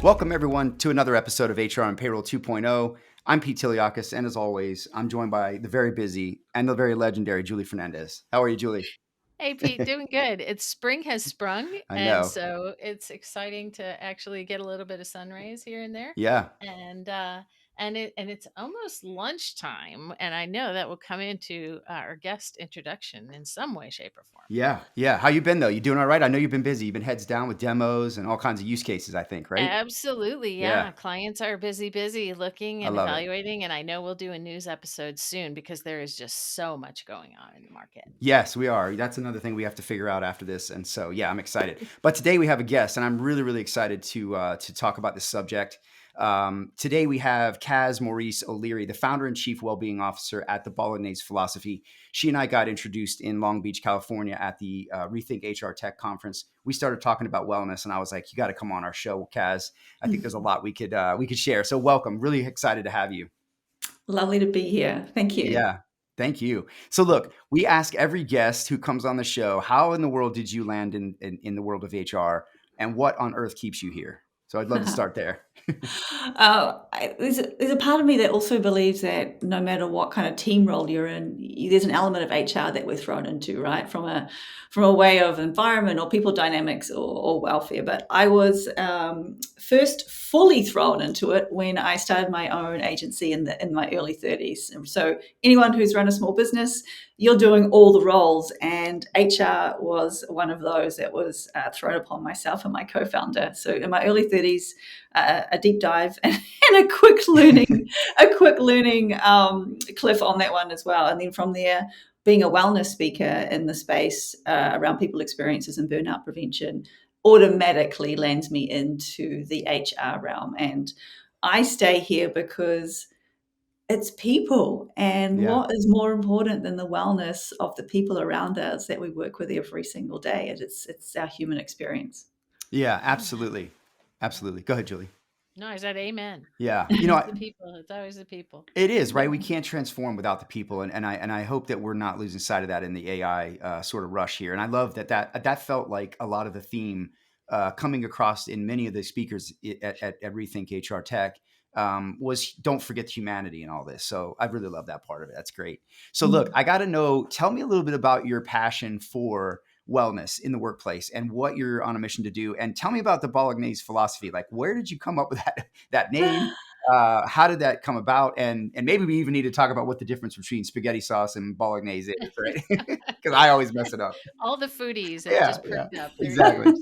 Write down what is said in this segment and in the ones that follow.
Welcome, everyone, to another episode of HR and Payroll 2.0. I'm Pete Tiliakis, and as always, I'm joined by the very busy and the very legendary Julie Fernandez. How are you, Julie? Hey Pete, doing good. It's spring has sprung, I and know. so it's exciting to actually get a little bit of sun rays here and there. Yeah. And it's almost lunchtime, and I know that will come into our guest introduction in some way, shape, or form. Yeah. Yeah. How you been, though? You doing all right? I know you've been busy. You've been heads down with demos and all kinds of use cases, I think, right? Absolutely, Yeah. yeah. Clients are busy looking I and love it. evaluating, and I know we'll do a news episode soon because there is just so much going on in the market. Yes, we are. That's another thing we have to figure out after this. And so, yeah, I'm excited. But today we have a guest, and I'm really, really excited to talk about this subject. Today we have Kaz Maurice O'Leary, the founder and Chief Wellbeing Officer at the Bolognese Philosophy. She and I got introduced in Long Beach, California, at the Rethink HR Tech conference. We started talking about wellness, and I was like, "You got to come on our show, Kaz. I think there's a lot we could share." So, welcome. Really excited to have you. Lovely to be here. Thank you. Yeah. Thank you. So look, we ask every guest who comes on the show, how in the world did you land in the world of HR, and what on earth keeps you here? So I'd love to start there. There's a part of me that also believes that no matter what kind of team role you're in, there's an element of HR that we're thrown into, right? From a way of environment or people dynamics or welfare. But I was first fully thrown into it when I started my own agency in my early 30s. And so anyone who's run a small business, you're doing all the roles, and HR was one of those that was thrown upon myself and my co-founder. So in my early 30s, a deep dive and a quick learning cliff on that one as well. And then from there, being a wellness speaker in the space around people experiences and burnout prevention automatically lands me into the HR realm. And I stay here because it's people. And Yeah. what is more important than the wellness of the people around us that we work with every single day? It's our human experience. Yeah, absolutely. Absolutely. Go ahead, Julie. No, I said amen. Yeah. It's the people. It's always the people. It is, right? We Yeah. can't transform without the people, and I hope that we're not losing sight of that in the AI sort of rush here. And I love that felt like a lot of the theme coming across in many of the speakers at Rethink HR Tech was don't forget humanity and all this. So I really love that part of it. That's great. So look, I got to know. Tell me a little bit about your passion for wellness in the workplace and what you're on a mission to do. And tell me about the Bolognese philosophy. Like, where did you come up with that name? How did that come about? And maybe we even need to talk about what the difference between spaghetti sauce and bolognese is, right? Because I always mess it up. All the foodies have Yeah, just yeah, perked up. Their exactly. ears.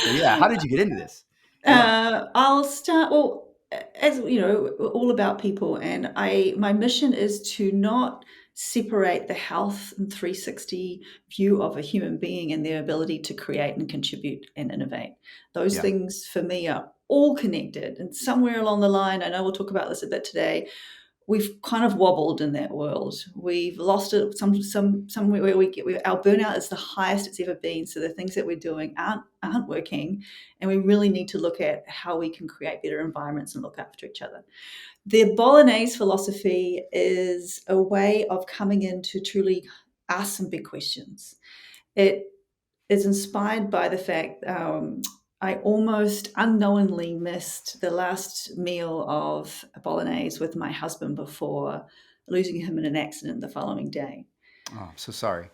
So yeah, how did you get into this? Yeah, I'll start. Well, as you know, all about people, and my mission is to not separate the health and 360 view of a human being and their ability to create and contribute and innovate. Those yeah, things for me are all connected, and somewhere along the line, I know we'll talk about this a bit today, we've kind of wobbled in that world. We've lost it somewhere where our burnout is the highest it's ever been. So the things that we're doing aren't working, and we really need to look at how we can create better environments and look after each other. The Bolognese philosophy is a way of coming in to truly ask some big questions. It is inspired by the fact I almost unknowingly missed the last meal of bolognese with my husband before losing him in an accident the following day. oh, I'm so sorry.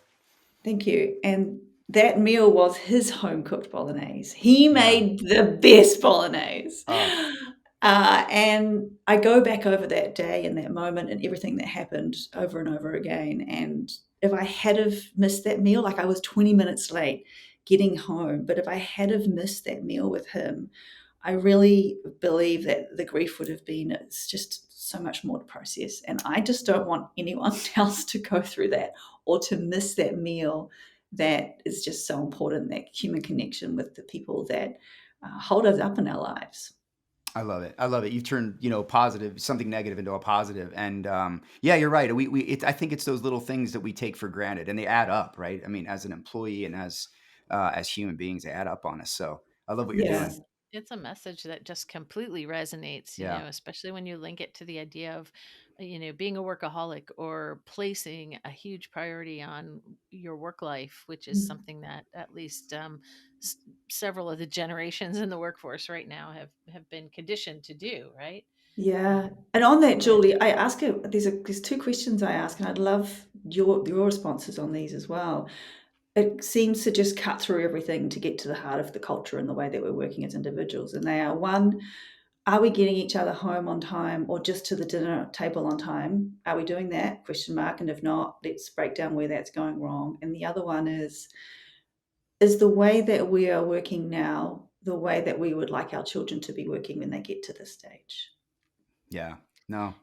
Thank you. And that meal was his home cooked bolognese. He Yeah. made the best bolognese. Oh, And I go back over that day and that moment and everything that happened over and over again. And if I had have missed that meal, like I was 20 minutes late getting home, but if I had have missed that meal with him, I really believe that the grief would have been, it's just so much more to process. And I just don't want anyone else to go through that or to miss that meal that is just so important, that human connection with the people that hold us up in our lives. I love it. I love it. You've turned, positive, something negative into a positive. And yeah, you're right. I think it's those little things that we take for granted, and they add up, right? I mean, as an employee and as human beings, they add up on us. So I love what you're Yeah. doing. It's a message that just completely resonates, Yeah. especially when you link it to the idea of being a workaholic or placing a huge priority on your work life, which is Mm. something that at least s- several of the generations in the workforce right now have been conditioned to do, right? Yeah. And on that, And Julie, I ask her, there's two questions I ask, and I'd love your responses on these as well. It seems to just cut through everything to get to the heart of the culture and the way that we're working as individuals. And they are: one, are we getting each other home on time or just to the dinner table on time? Are we doing that? Question mark. And if not, let's break down where that's going wrong. And the other one is the way that we are working now the way that we would like our children to be working when they get to this stage? Yeah. No.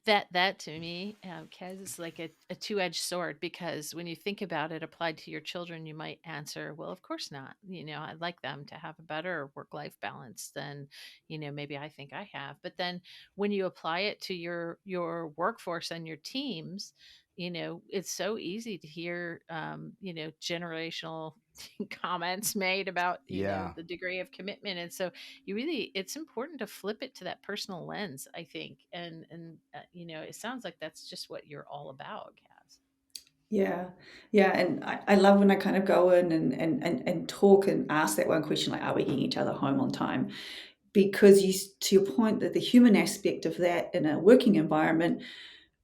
that to me, Kaz, is like a two-edged sword, because when you think about it applied to your children, you might answer, well, of course not. I'd like them to have a better work-life balance than, maybe I think I have. But then when you apply it to your workforce and your teams, it's so easy to hear, generational comments made about, Yeah. the degree of commitment. And so it's important to flip it to that personal lens, I think. And it sounds like that's just what you're all about, Kaz. Yeah, yeah, and I love when I kind of go in and talk and ask that one question, like, are we getting each other home on time? Because to your point, that the human aspect of that in a working environment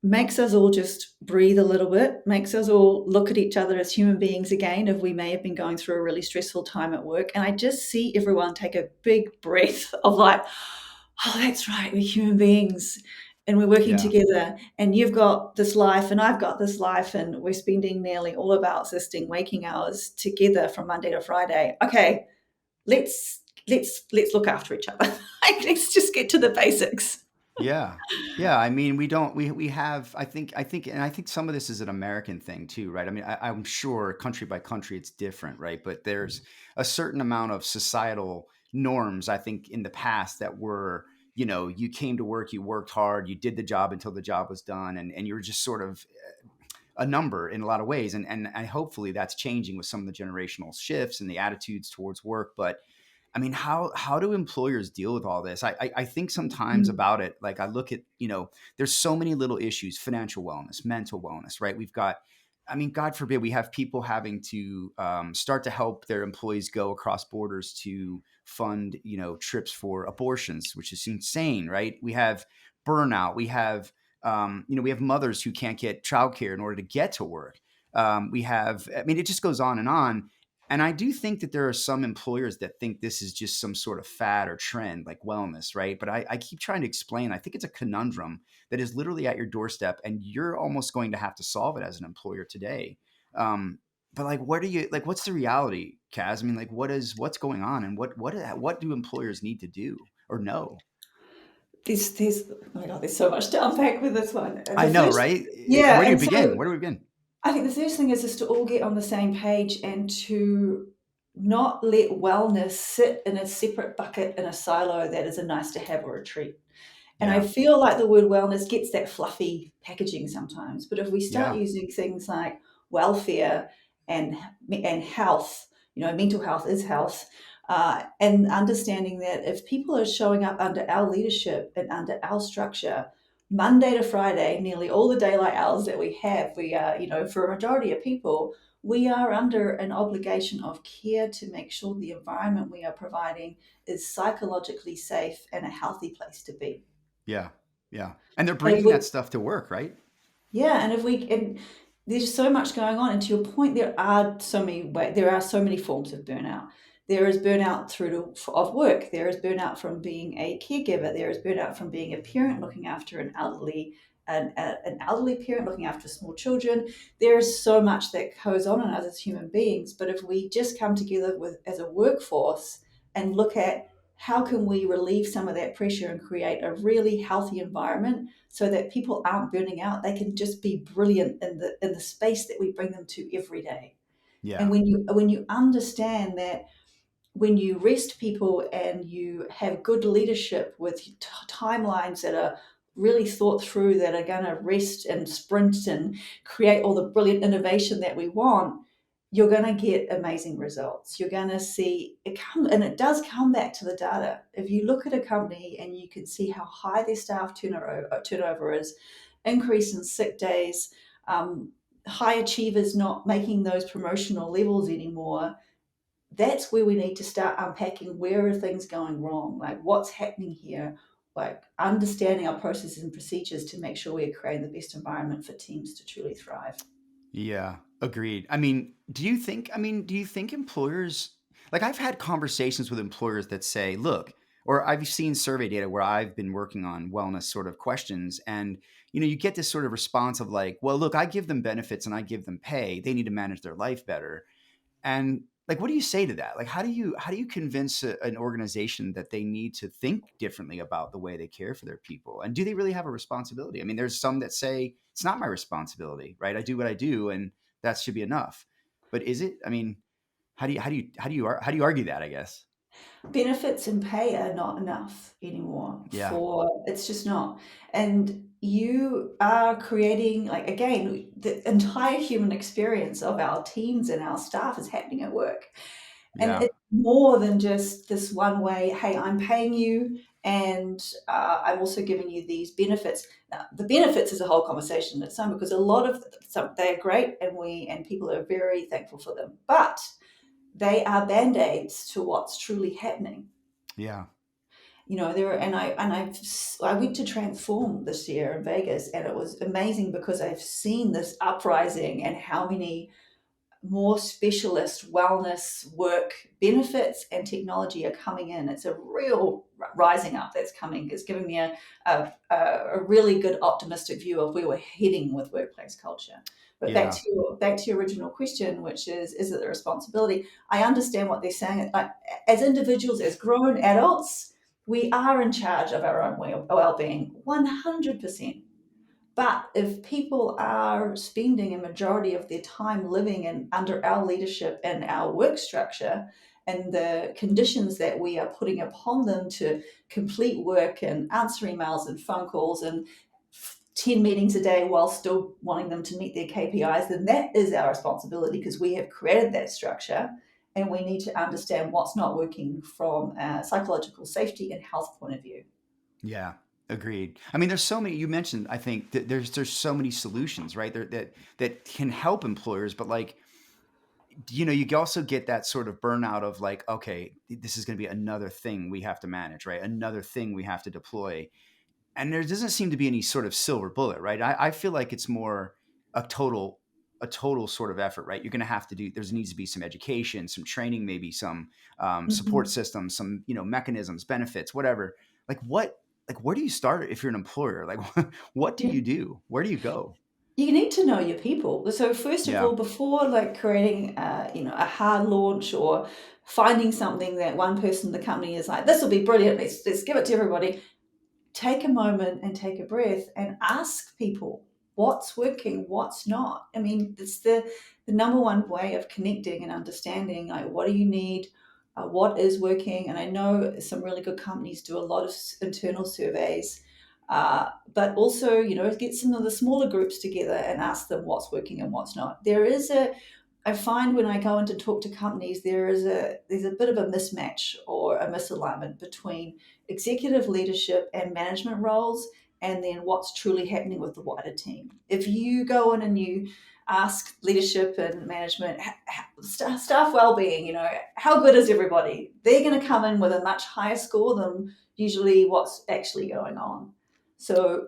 makes us all just breathe a little bit, makes us all look at each other as human beings again, if we may have been going through a really stressful time at work. And I just see everyone take a big breath of like, oh, that's right, we're human beings and we're working Yeah. together. And you've got this life and I've got this life, and we're spending nearly all of our existing waking hours together from Monday to Friday. Okay, let's look after each other. Like, let's just get to the basics. Yeah. Yeah, I mean, we don't we have I think some of this is an American thing too, right? I mean, I'm sure country by country it's different, right? But there's a certain amount of societal norms, I think, in the past that were, you came to work, you worked hard, you did the job until the job was done, and you were just sort of a number in a lot of ways. And hopefully that's changing with some of the generational shifts and the attitudes towards work. But I mean, how do employers deal with all this? I think sometimes Mm. about it, like I look at, there's so many little issues: financial wellness, mental wellness, right? We've got, I mean, God forbid, we have people having to start to help their employees go across borders to fund, trips for abortions, which is insane, right? We have burnout. We have mothers who can't get childcare in order to get to work. I mean, it just goes on and on. And I do think that there are some employers that think this is just some sort of fad or trend, like wellness, right? But I keep trying to explain, I think it's a conundrum that is literally at your doorstep, and you're almost going to have to solve it as an employer today. But like, what's the reality, Kaz? I mean, like, what's going on, and what do employers need to do or know? There's oh my God, there's so much to unpack with this one. I The know, first, right? yeah, Where do you and begin? so Where do we begin? I think the first thing is to all get on the same page and to not let wellness sit in a separate bucket in a silo that is a nice to have or a treat. And I Yeah, feel like the word wellness gets that fluffy packaging sometimes. But if we start yeah, using things like welfare and health, mental health is health, and understanding that if people are showing up under our leadership and under our structure, Monday to Friday, nearly all the daylight hours that we have, we are, for a majority of people, we are under an obligation of care to make sure the environment we are providing is psychologically safe and a healthy place to be. yeah, yeah. And they're And if bringing that we, stuff to work, right? yeah, and there's so much going on. And to your point, there are so many forms of burnout. There is burnout of work. There is burnout from being a caregiver. There is burnout from being a parent looking after an elderly parent looking after small children. There is so much that goes on in us as human beings. But if we just come together as a workforce and look at how can we relieve some of that pressure and create a really healthy environment so that people aren't burning out, they can just be brilliant in the space that we bring them to every day. And Yeah, when you understand that, when you rest people and you have good leadership with timelines that are really thought through, that are going to rest and sprint and create all the brilliant innovation that we want, you're going to get amazing results. You're going to see it come, and it does come back to the data. If you look at a company and you can see how high their staff turnover is, increase in sick days, high achievers not making those promotional levels anymore, that's where we need to start unpacking where are things going wrong, like what's happening here, like understanding our processes and procedures to make sure we're creating the best environment for teams to truly thrive. Yeah, agreed. I mean, do you think employers, like I've had conversations with employers that say, look, or I've seen survey data where I've been working on wellness sort of questions and you get this sort of response of like, well, look, I give them benefits and I give them pay. They need to manage their life better. And like, what do you say to that? Like, how do you convince an organization that they need to think differently about the way they care for their people? And do they really have a responsibility? I mean, there's some that say it's not my responsibility, right? I do what I do, and that should be enough. But is it? I mean, how do you argue that? I guess. Benefits and pay are not enough anymore Yeah. for it's just not. And you are creating, like, again, the entire human experience of our teams and our staff is happening at work. And Yeah. it's more than just this one way, hey, I'm paying you and I'm also giving you these benefits. Now, the benefits is a whole conversation in its own because a lot of some they're great and people are very thankful for them. But they are band-aids to what's truly happening. Yeah. There I went to Transform this year in Vegas, and it was amazing because I've seen this uprising and how many more specialist wellness work benefits and technology are coming in. It's a real rising up that's coming. It's giving me a really good optimistic view of where we're heading with workplace culture. But back Yeah. to your original question, which is it the responsibility? I understand what they're saying. Like, as individuals, as grown adults, we are in charge of our own well-being, 100%. But if people are spending a majority of their time living in under our leadership and our work structure and the conditions that we are putting upon them to complete work and answer emails and phone calls and 10 meetings a day while still wanting them to meet their KPIs, then that is our responsibility because we have created that structure and we need to understand what's not working from a psychological safety and health point of view. Yeah, agreed. I mean, there's so many. You mentioned, I think that there's so many solutions, right? There that can help employers, but like you also get that sort of burnout of like, okay, this is going to be another thing we have to manage, right? Another thing we have to deploy, and there doesn't seem to be any sort of silver bullet, right? I feel like it's more a total a total sort of effort, right? You're going to have to do. There needs to be some education, some training, maybe some support Mhm. systems, some mechanisms, benefits, whatever. Like what? Like where do you start if you're an employer? Like what do Yeah. you do? Where do you go? You need to know your people. So first of Yeah, all, before like creating a hard launch or finding something that one person in the company is like, this will be brilliant, let's give it to everybody, take a moment and take a breath and ask people what's working, what's not. I mean, it's the number one way of connecting and understanding, like, what do you need, what is working. And I know some really good companies do a lot of internal surveys, but also, get some of the smaller groups together and ask them what's working and what's not. I find when I go in to talk to companies, there's a bit of a mismatch or a misalignment between executive leadership and management roles, and then what's truly happening with the wider team. If you go in and you ask leadership and management, staff well-being, how good is everybody? They're going to come in with a much higher score than usually what's actually going on. So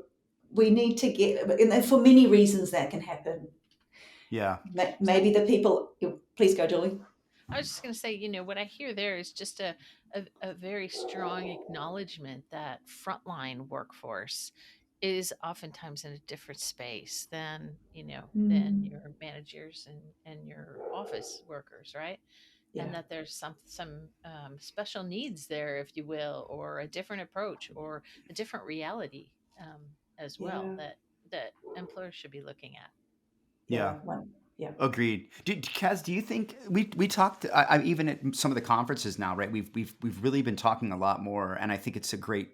we need to get, and for many reasons that can happen. yeah, Maybe the people. Please go, Julie. I was just going to say, what I hear there is just a very strong acknowledgement that frontline workforce is oftentimes in a different space than Mm, your managers and your office workers, right? And yeah, that there's some special needs there, if you will, or a different approach or a different reality as well yeah, that employers should be looking at. yeah. yeah. Agreed. Kaz, do you think we talked? Even at some of the conferences now, right? We've really been talking a lot more, and I think it's a great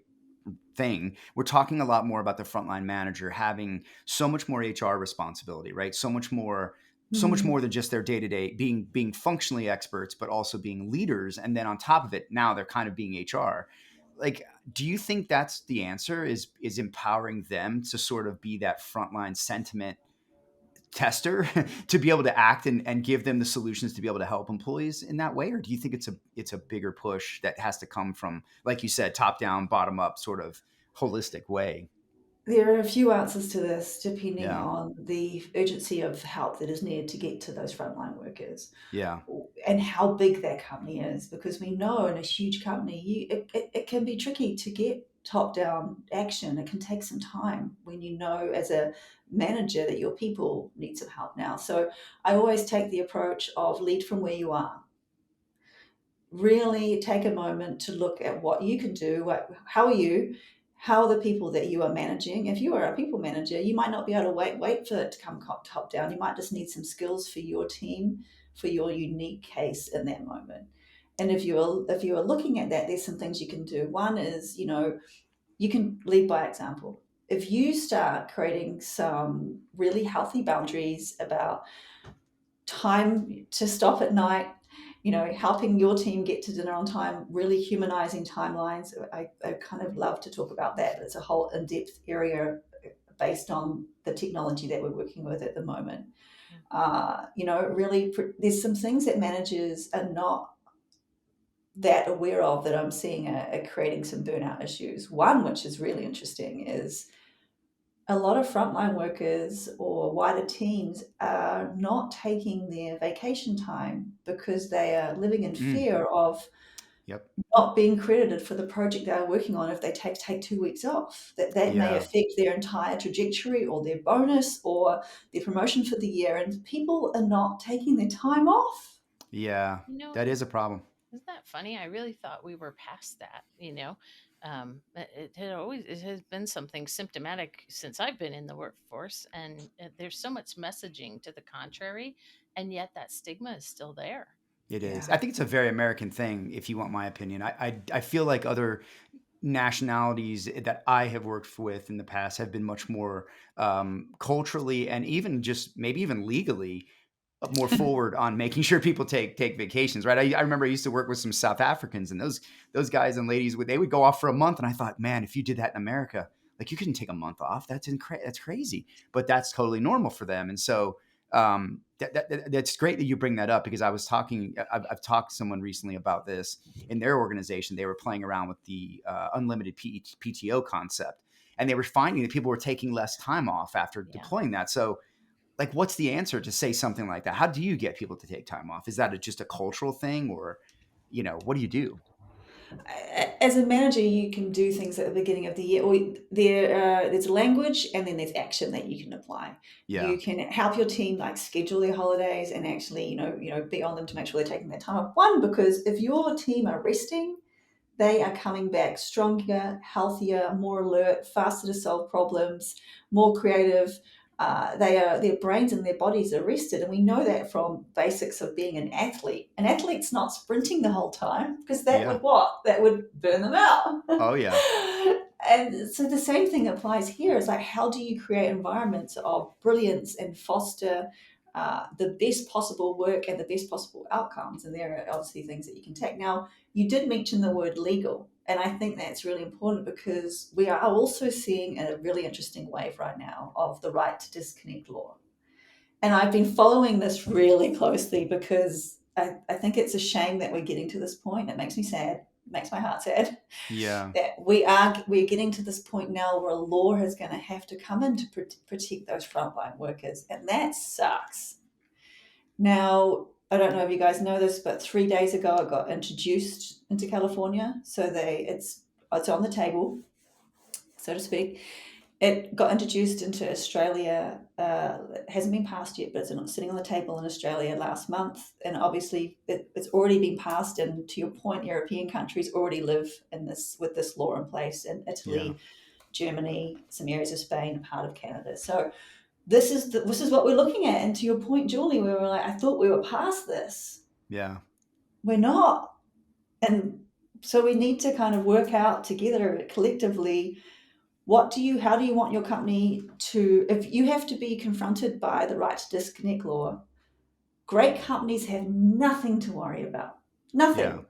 thing. We're talking a lot more about the frontline manager having so much more HR responsibility, right? So much more. so much Mm. more than just their day to day being functionally experts, but also being leaders. And then on top of it, now they're kind of being HR. Like, do you think that's the answer? Is empowering them to sort of be that frontline sentiment tester to be able to act and give them the solutions to be able to help employees in that way? Or do you think it's a bigger push that has to come from, like you said, top down, bottom up, sort of holistic way? There are a few answers to this depending Yeah, on the urgency of help that is needed to get to those frontline workers yeah, and how big that company is. Because we know in a huge company, it can be tricky to get top down action. It can take some time when you know as a manager that your people need some help now. So I always take the approach of lead from where you are. Really take a moment to look at what you can do. How are you? How are the people that you are managing? If you are a people manager, you might not be able to wait for it to come top down. You might just need some skills for your team, for your unique case in that moment. And if you are looking at that, there's some things you can do. One is, you can lead by example. If you start creating some really healthy boundaries about time to stop at night, helping your team get to dinner on time, really humanizing timelines. I kind of love to talk about that, but it's a whole in-depth area based on the technology that we're working with at the moment. Yeah. Really, there's some things that managers are not that aware of that I'm seeing are creating some burnout issues. One, which is really interesting, is a lot of frontline workers or wider teams are not taking their vacation time because they are living in mm, fear of yep, not being credited for the project they are working on if they take 2 weeks off. That may yeah, affect their entire trajectory or their bonus or their promotion for the year. And people are not taking their time off. yeah. You know, That is a problem. isn't that funny? I really thought we were past that, you know. It has been something symptomatic since I've been in the workforce, and there's so much messaging to the contrary, and yet that stigma is still there. It is. Yeah. I think it's a very American thing, if you want my opinion. I feel like other nationalities that I have worked with in the past have been much more culturally and even just maybe even legally more forward on making sure people take vacations, right? I remember I used to work with some South Africans, and those guys and ladies they would go off for a month, and I thought, man, if you did that in America, like you couldn't take a month off. That's crazy, but that's totally normal for them. And so that's great that you bring that up because I've talked to someone recently about this in their organization. They were playing around with the unlimited PTO concept, and they were finding that people were taking less time off after Yeah. deploying that. So like what's the answer to say something like that? How do you get people to take time off? Is that just a cultural thing, or what do you do? As a manager, you can do things at the beginning of the year, or there's language and then there's action that you can apply. Yeah, You can help your team like schedule their holidays and actually, be on them to make sure they're taking their time off. One, because if your team are resting, they are coming back stronger, healthier, more alert, faster to solve problems, more creative. Their brains and their bodies are rested, and we know that from basics of being an athlete. An athlete's not sprinting the whole time because that yeah, would what? That would burn them out. oh yeah, And so the same thing applies here. It's like how do you create environments of brilliance and foster the best possible work and the best possible outcomes? And there are obviously things that you can take. Now, you did mention the word legal, and I think that's really important because we are also seeing a really interesting wave right now of the right to disconnect law. And I've been following this really closely because I think it's a shame that we're getting to this point. It makes me sad, it makes my heart sad yeah, that we're getting to this point now where a law is going to have to come in to protect those frontline workers, and that sucks. Now, I don't know if you guys know this, but 3 days ago it got introduced into California, so it's on the table, so to speak. It got introduced into Australia. It hasn't been passed yet, but it's sitting on the table in Australia last month. And obviously, it's already been passed. And to your point, European countries already live in this with this law in place. In yeah, Italy, Germany, some areas of Spain, and part of Canada. So this is what we're looking at. And to your point, Julie, we were like, I thought we were past this. yeah, We're not. And so we need to kind of work out together collectively how do you want your company to, if you have to be confronted by the right to disconnect law, Great companies have nothing to worry about. Yeah. Nothing.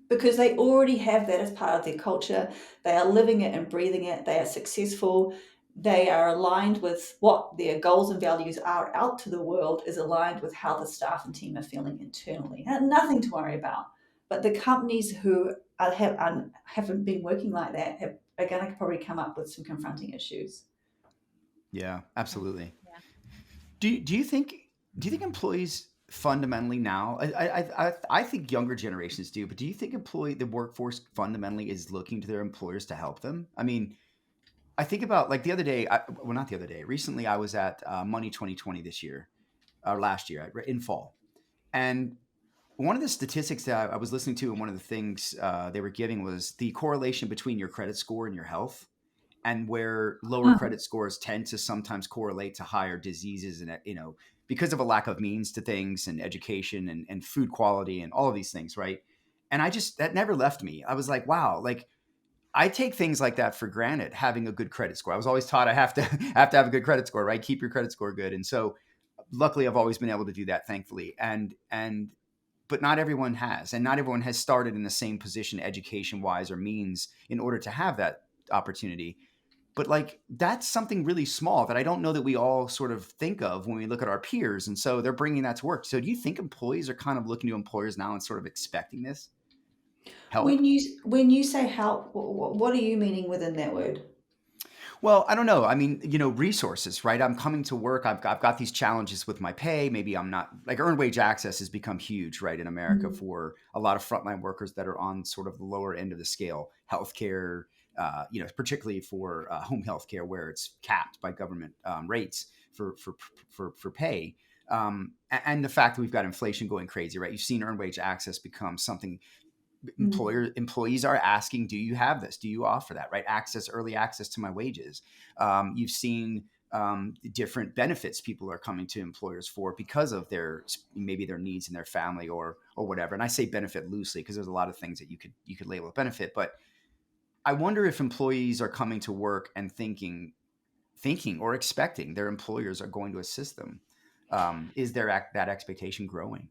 Because they already have that as part of their culture. They are living it and breathing it. They are successful. They are aligned with what their goals and values are out to the world, is aligned with how the staff and team are feeling internally. And nothing to worry about. But the companies who haven't been working like that are going to probably come up with some confronting issues. Yeah, Yeah. absolutely. Yeah. Do you think employees fundamentally now? I think younger generations do, but do you think the workforce fundamentally is looking to their employers to help them? I mean, I think about like the other day. Well, not the other day. Recently, I was at Money 2020 this year or last year in fall, and one of the statistics that I was listening to, and one of the things they were giving was the correlation between your credit score and your health, and where lower Huh. credit scores tend to sometimes correlate to higher diseases and because of a lack of means to things and education and food quality and all of these things, right? And I just that never left me. I was like, wow, like I take things like that for granted, having a good credit score. I was always taught I have to have to have a good credit score, right? Keep your credit score good. And so luckily I've always been able to do that, thankfully. And but not everyone has, and not everyone has started in the same position education wise or means in order to have that opportunity. But like that's something really small that I don't know that we all sort of think of when we look at our peers. And so they're bringing that to work. So do you think employees are kind of looking to employers now and sort of expecting this help? When you say help, what are you meaning within that word? Well, I don't know. I mean, resources, right? I'm coming to work. I've got these challenges with my pay. Maybe I'm not like earned wage access has become huge, right, in America Mhm. for a lot of frontline workers that are on sort of the lower end of the scale. Healthcare, particularly for home healthcare, where it's capped by government rates for pay. And the fact that we've got inflation going crazy, right? You've seen earned wage access become something Mm. employees are asking, do you have this, do you offer that, right? Early access to my wages. You've seen different benefits people are coming to employers for because of maybe their needs in their family or whatever. And I say benefit loosely because there's a lot of things that you could label a benefit. But I wonder if employees are coming to work and thinking or expecting their employers are going to assist them. Is that expectation growing?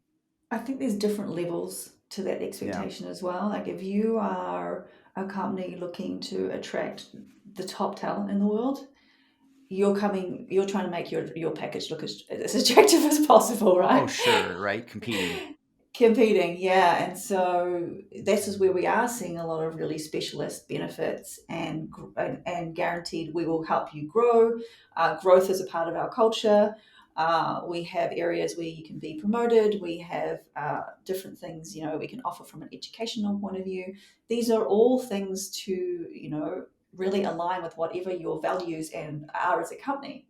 I think there's different levels to that Yeah. expectation as well. Like if you are a company looking to attract the top talent in the world, you're trying to make your package look as attractive as possible, Oh, right? sure. Right. Competing. Competing, yeah. And so this is where we are seeing a lot of really specialist benefits and guaranteed we will help you grow. Growth is a part of our culture. We have areas where you can be promoted. We have different things, we can offer from an educational point of view. These are all things to, really align with whatever your values and are as a company,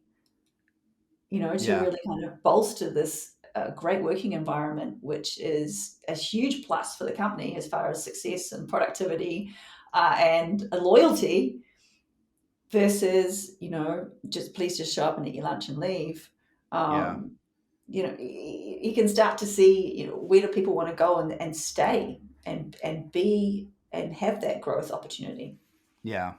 to Yeah. really kind of bolster this great working environment, which is a huge plus for the company as far as success and productivity and loyalty versus, just please just show up and eat your lunch and leave. Yeah. Um, you can start to see, where do people want to go and stay and be and have that growth opportunity. Yeah.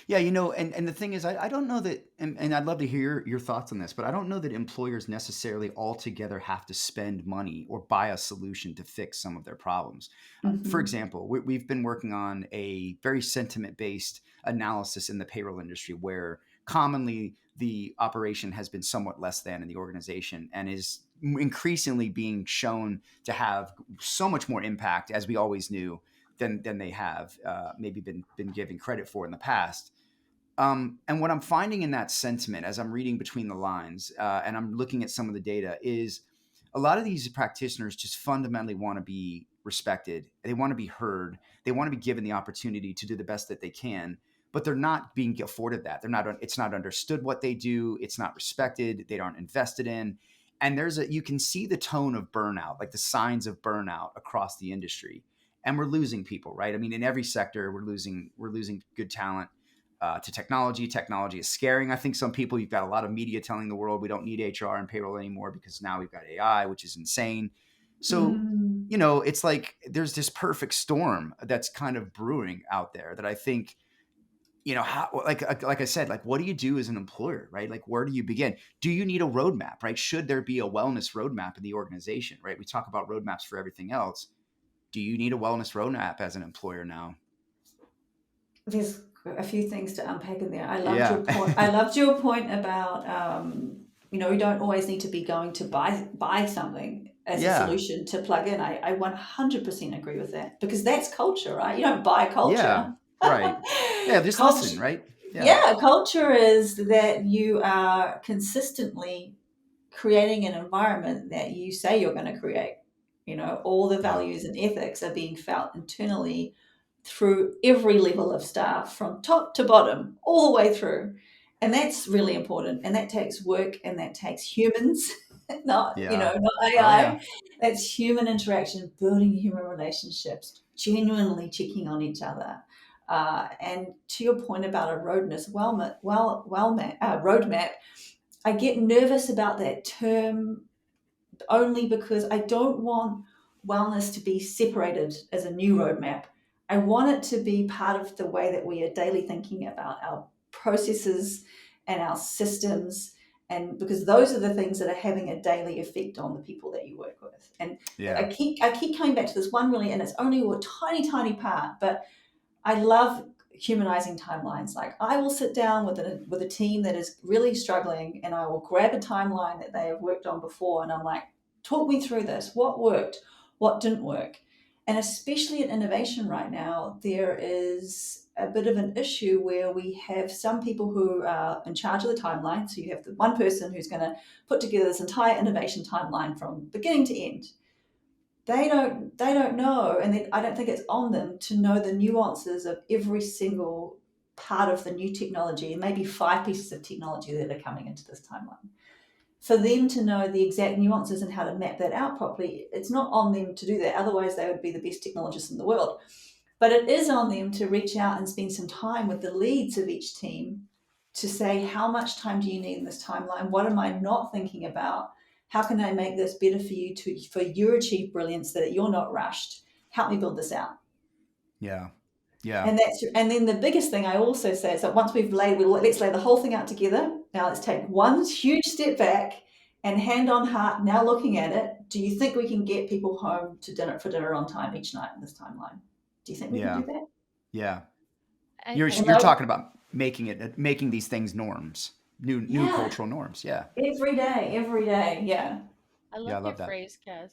Yeah, and the thing is, I don't know that, and I'd love to hear your thoughts on this, but I don't know that employers necessarily altogether have to spend money or buy a solution to fix some of their problems. For Hmm. example, we've been working on a very sentiment based analysis in the payroll industry where commonly the operation has been somewhat less than in the organization and is increasingly being shown to have so much more impact as we always knew than they have maybe been given credit for in the past. And what I'm finding in that sentiment as I'm reading between the lines and I'm looking at some of the data is a lot of these practitioners just fundamentally want to be respected. They want to be heard. They want to be given the opportunity to do the best that they can, but they're not being afforded that. It's not understood what they do. It's not respected. They aren't invested in. And you can see the tone of burnout, like the signs of burnout across the industry. And we're losing people, right? I mean, in every sector, we're losing good talent to technology. Technology is scaring, I think, some people. You've got a lot of media telling the world we don't need HR and payroll anymore because now we've got AI, which is insane. So, Mm. it's like there's this perfect storm that's kind of brewing out there that I think how, like I said, like, what do you do as an employer, right? Like, where do you begin? Do you need a roadmap, right? Should there be a wellness roadmap in the organization, right? We talk about roadmaps for everything else. Do you need a wellness roadmap as an employer now? There's a few things to unpack in there. I loved your Yeah. point. I loved your point about we don't always need to be going to buy something as a Yeah. solution to plug in. I 100% agree with that, because that's culture, right? You don't buy Yeah. culture. Right. Yeah. Just listen, Culture, right? Yeah. yeah, culture is that you are consistently creating an environment that you say you're going to create. All the Yeah. values and ethics are being felt internally through every level of staff, from top to bottom, all the way through. And that's really important. And that takes work, and that takes humans, not, Yeah. not Oh yeah. AI. That's human interaction, building human relationships, genuinely checking on each other. And to your point about a roadmap, I get nervous about that term only because I don't want wellness to be separated as a new roadmap. I want it to be part of the way that we are daily thinking about our processes and our systems, and because those are the things that are having a daily effect on the people that you work with. And I Yeah. keep coming back to this one, really, and it's only a tiny part, but I love humanizing timelines. Like, I will sit down with a team that is really struggling, and I will grab a timeline that they have worked on before, and I'm like, talk me through this. What worked? What didn't work? And especially in innovation right now, there is a bit of an issue where we have some people who are in charge of the timeline. So you have the one person who's going to put together this entire innovation timeline from beginning to end. They don't know, and I don't think it's on them to know the nuances of every single part of the new technology, and maybe 5 pieces of technology that are coming into this timeline. For them to know the exact nuances and how to map that out properly, it's not on them to do that. Otherwise, they would be the best technologists in the world. But it is on them to reach out and spend some time with the leads of each team to say, how much time do you need in this timeline? What am I not thinking about? How can I make this better for you for your achieve brilliance so that you're not rushed? Help me build this out. Yeah. Yeah. And then the biggest thing I also say is that once let's lay the whole thing out together. Now let's take one huge step back, and hand on heart, now looking at it, do you think we can get people home to dinner on time each night in this timeline? Do you think we can Yeah. do that? Yeah. I You're And you're they'll, talking about making these things norms, new yeah, cultural norms. Yeah. every day, yeah, I Yeah. love I your love that. phrase, Kaz,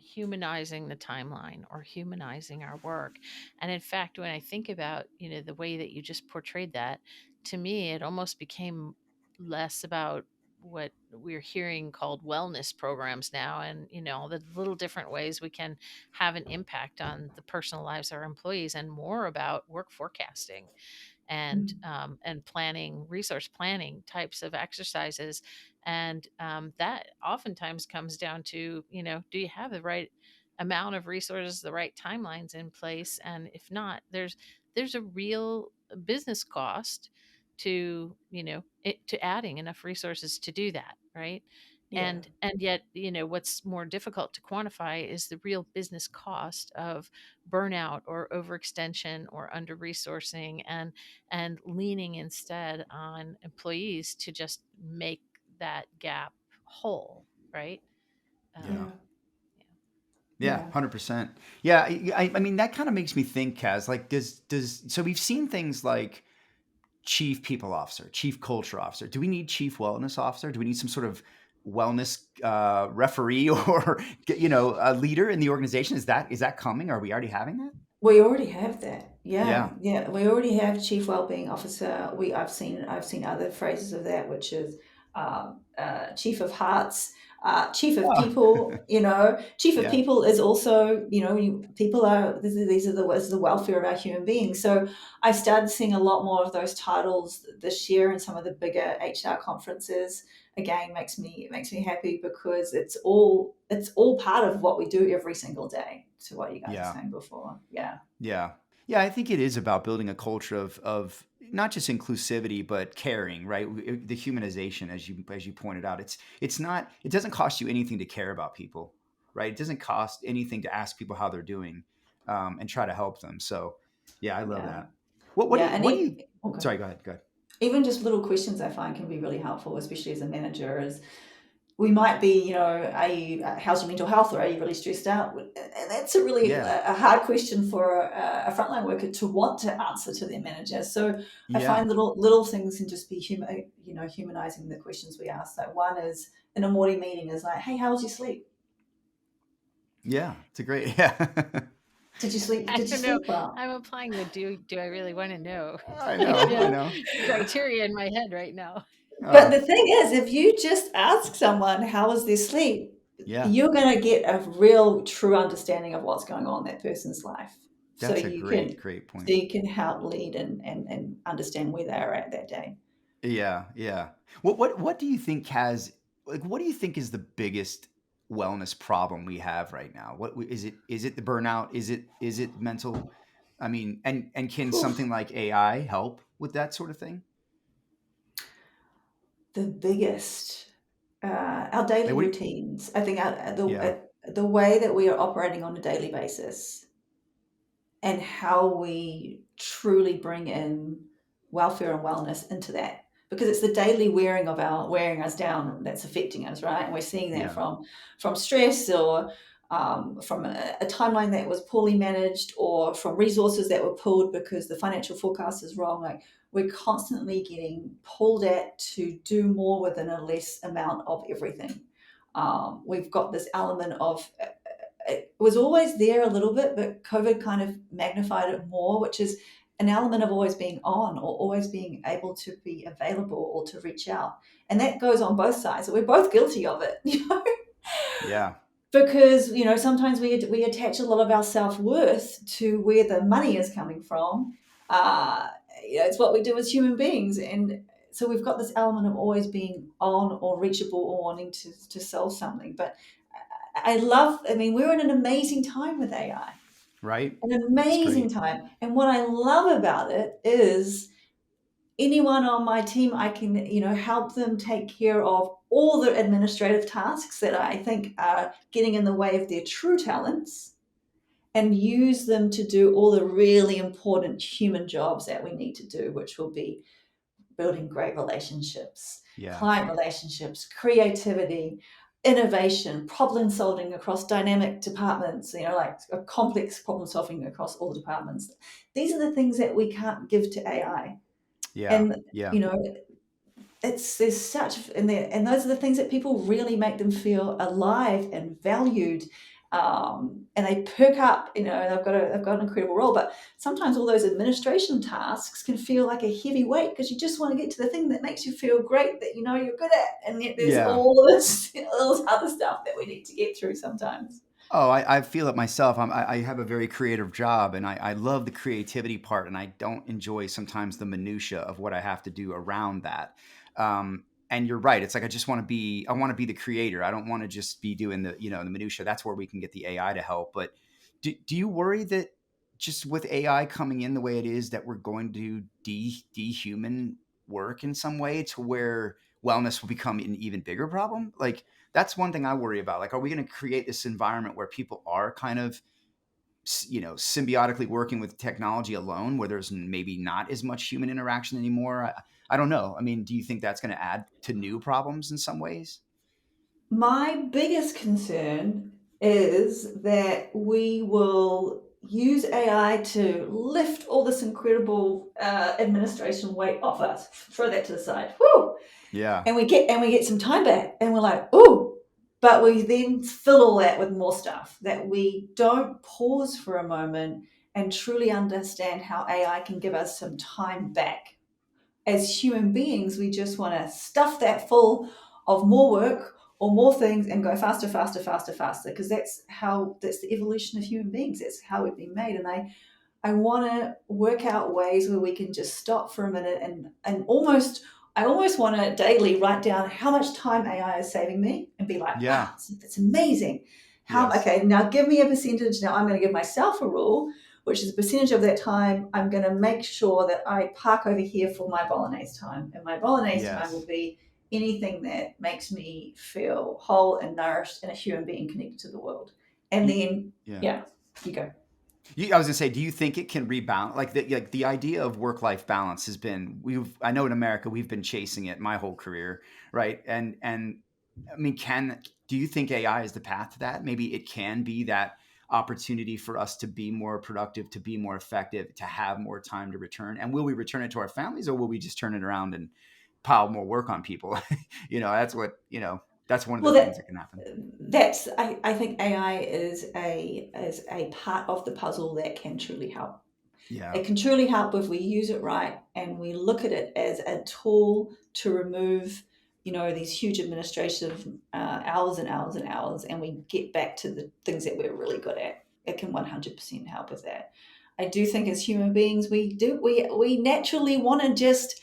humanizing the timeline or humanizing our work. And in fact, when I think about, the way that you just portrayed that, to me, it almost became less about what we're hearing called wellness programs now, and all the little different ways we can have an impact on the personal lives of our employees, and more about work forecasting mm, and planning, resource planning types of exercises. And that oftentimes comes down to, do you have the right amount of resources, the right timelines in place? And if not, there's a real business cost to, to adding enough resources to do that, right? yeah, And yet, what's more difficult to quantify is the real business cost of burnout or overextension or under resourcing, and leaning instead on employees to just make that gap whole, right? Yeah. yeah, Um, yeah. Yeah, yeah. 100%. Yeah, I mean that kind of makes me think, Kaz. Like, does so we've seen things like chief people officer, chief culture officer. Do we need chief wellness officer? Do we need some sort of wellness referee or a leader in the organization? Is that coming? Are we already having that? We already have that. Yeah, Yeah. yeah. We already have Chief Wellbeing Officer. I've seen other phrases of that, which is Chief of Hearts, Chief of Oh, People. Chief of yeah. People is also, people are these are the welfare of our human beings. So I started seeing a lot more of those titles this year in some of the bigger HR conferences. Again, makes me happy, because it's all part of what we do every single day. To what you guys were Yeah. saying before, yeah. Yeah. Yeah, I think it is about building a culture of not just inclusivity but caring, right? The humanization, as you pointed out. It doesn't cost you anything to care about people, right? It doesn't cost anything to ask people how they're doing, and try to help them. So, yeah, I love Yeah, that. What do yeah, you and what do you Okay. Sorry, go ahead. Go ahead. Even just little questions I find can be really helpful, especially as a manager. Is we might be, how's your mental health, or are you really stressed out? And that's a really Yeah. a hard question for a frontline worker to want to answer to their manager. So I Yeah. find little things can just be humanizing the questions we ask. Like one is in a morning meeting is like, hey, how was your sleep? Yeah. It's a great, yeah. Did you sleep? I Did you don't know. sleep well? I'm applying the do I really want to know, I know. I know. criteria in my head right now. But Oh, the thing is, if you just ask someone how was their sleep, yeah. you're going to get a real true understanding of what's going on in that person's life. So That's a you great, can great so point. you can help lead and understand where they're at that day. Yeah, yeah. What do you think has like what do you think is the biggest wellness problem we have right now? Is it the burnout? Is it mental? I mean, and can Oof. something like AI help with that sort of thing? The biggest, our daily Like what do you, routines. I think yeah, the way that we are operating on a daily basis and how we truly bring in welfare and wellness into that, because it's the daily wearing us down that's affecting us, right? And we're seeing that yeah, from stress, or from a timeline that was poorly managed, or from resources that were pulled because the financial forecast is wrong. Like, we're constantly getting pulled at to do more within a less amount of everything. We've got this element of, it was always there a little bit, but COVID kind of magnified it more, which is an element of always being on, or always being able to be available or to reach out. And that goes on both sides. We're both guilty of it, yeah, because sometimes we attach a lot of our self-worth to where the money is coming from. uh it's what we do as human beings, and so we've got this element of always being on or reachable or wanting to solve something. But I mean, we're in an amazing time with AI, right? an It's amazing great. time. And what I love about it is anyone on my team, I can, help them take care of all the administrative tasks that I think are getting in the way of their true talents, and use them to do all the really important human jobs that we need to do, which will be building great relationships, Yeah, client relationships, creativity, innovation, problem solving across dynamic departments, like a complex problem solving across all the departments. These are the things that we can't give to AI. yeah, And, yeah, you know, it's there's such and there and those are the things that people really make them feel alive and valued. And they perk up, they've got an incredible role. But sometimes all those administration tasks can feel like a heavy weight, because you just want to get to the thing that makes you feel great, that you're good at, and yet there's yeah. all of this all this other stuff that we need to get through sometimes. Oh, I feel it myself. I have a very creative job, and I love the creativity part, and I don't enjoy sometimes the minutia of what I have to do around that. And you're right. It's like I want to be the creator. I don't want to just be doing the minutia. That's where we can get the AI to help. But do you worry that just with AI coming in the way it is, that we're going to dehuman work in some way to where wellness will become an even bigger problem? Like, that's one thing I worry about. Like, are we going to create this environment where people are kind of, symbiotically working with technology alone, where there's maybe not as much human interaction anymore? I don't know. I mean, do you think that's going to add to new problems in some ways? My biggest concern is that we will use AI to lift all this incredible administration weight off us, throw that to the side, whoo, Yeah. and we get some time back, and we're like, ooh, but we then fill all that with more stuff, that we don't pause for a moment and truly understand how AI can give us some time back. As human beings, we just want to stuff that full of more work or more things and go faster, faster, faster, faster, because that's the evolution of human beings. That's how we've been made. And I want to work out ways where we can just stop for a minute, and I almost want to daily write down how much time AI is saving me, and be like, wow, Yeah. that's amazing. Yes. Okay, now give me a percentage. Now I'm going to give myself a rule, which is a percentage of that time I'm going to make sure that I park over here for my Bolognese time. And my Bolognese time will Yes. be anything that makes me feel whole and nourished and a human being connected to the world. And Y- then, Yeah. yeah, you go. I was gonna say, do you think it can rebound? Like the idea of work-life balance has been, I know in America we've been chasing it my whole career, right? And I mean, do you think AI is the path to that? Maybe it can be that opportunity for us to be more productive, to be more effective, to have more time to return. And will we return it to our families, or will we just turn it around and pile more work on people? That's what, that's one of the Well, things that can happen. I think AI is a part of the puzzle that can truly help. Yeah. It can truly help if we use it right and we look at it as a tool to remove, these huge administrative hours and hours and hours, and we get back to the things that we're really good at. It can 100% help with that. I do think as human beings, we naturally want to just